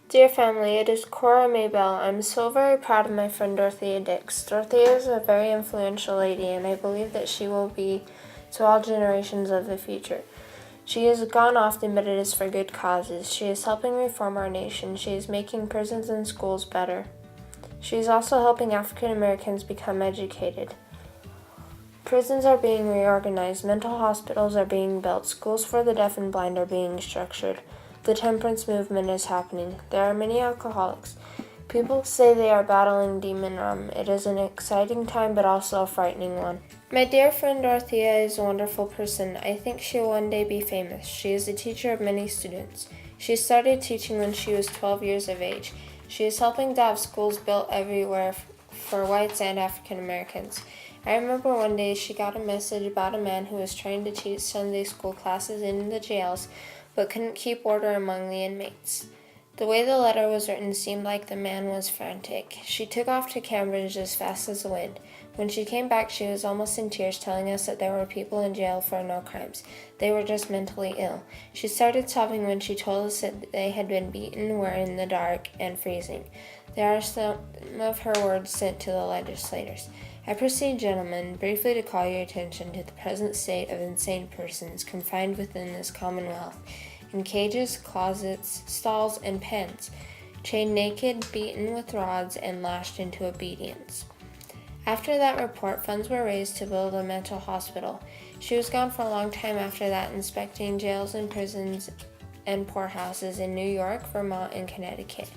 Dear family, it is Cora Maybell. I'm so very proud of my friend Dorothea Dix. Dorothea is a very influential lady, and I believe that she will be to all generations of the future. She has gone often, but it is for good causes. She is helping reform our nation. She is making prisons and schools better. She is also helping African Americans become educated. Prisons are being reorganized, mental hospitals are being built, schools for the deaf and blind are being structured. The temperance movement is happening. There are many alcoholics. People say they are battling demon rum. It is an exciting time, but also a frightening one. My dear friend Dorothea is a wonderful person. I think she will one day be famous. She is a teacher of many students. She started teaching when she was 12 years of age. She is helping to have schools built everywhere for whites and African Americans. I remember one day she got a message about a man who was trying to teach Sunday school classes in the jails, but couldn't keep order among the inmates. The way the letter was written seemed like the man was frantic. She took off to Cambridge as fast as the wind. When she came back, she was almost in tears, telling us that there were people in jail for no crimes. They were just mentally ill. She started sobbing when she told us that they had been beaten, were in the dark, and freezing. There are some of her words sent to the legislators. I proceed, gentlemen, briefly to call your attention to the present state of insane persons confined within this Commonwealth, in cages, closets, stalls, and pens, chained naked, beaten with rods, and lashed into obedience. After that report, funds were raised to build a mental hospital. She was gone for a long time after that, inspecting jails and prisons and poorhouses in New York, Vermont, and Connecticut.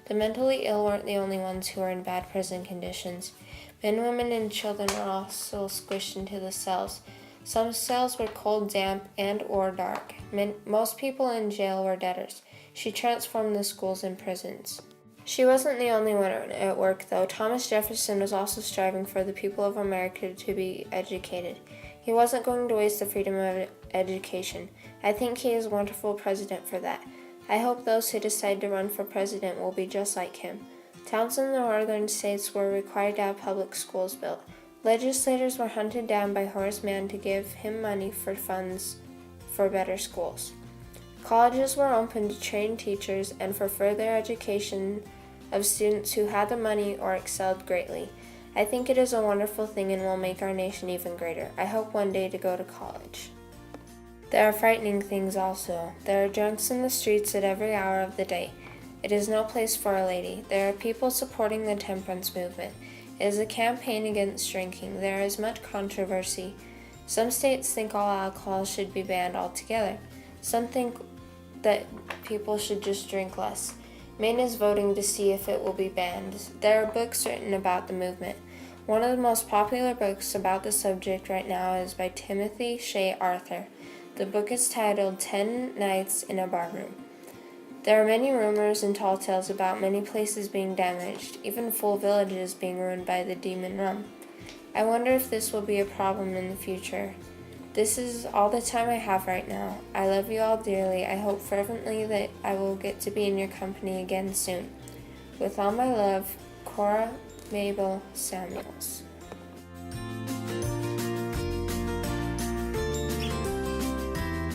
The mentally ill weren't the only ones who were in bad prison conditions. Men, women, and children were also squished into the cells. Some cells were cold, damp, and or dark. Most people in jail were debtors. She transformed the schools and prisons. She wasn't the only one at work, though. Thomas Jefferson was also striving for the people of America to be educated. He wasn't going to waste the freedom of education. I think he is a wonderful president for that. I hope those who decide to run for president will be just like him. Towns in the northern states were required to have public schools built. Legislators were hunted down by Horace Mann to give him money for funds for better schools. Colleges were opened to train teachers and for further education of students who had the money or excelled greatly. I think it is a wonderful thing and will make our nation even greater. I hope one day to go to college. There are frightening things also. There are drunks in the streets at every hour of the day. It is no place for a lady. There are people supporting the temperance movement. It is a campaign against drinking. There is much controversy. Some states think all alcohol should be banned altogether. Some think that people should just drink less. Maine is voting to see if it will be banned. There are books written about the movement. One of the most popular books about the subject right now is by Timothy Shea Arthur. The book is titled 10 Nights in a Barroom. There are many rumors and tall tales about many places being damaged, even full villages being ruined by the demon rum. I wonder if this will be a problem in the future. This is all the time I have right now. I love you all dearly. I hope fervently that I will get to be in your company again soon. With all my love, Cora Mabel Samuels.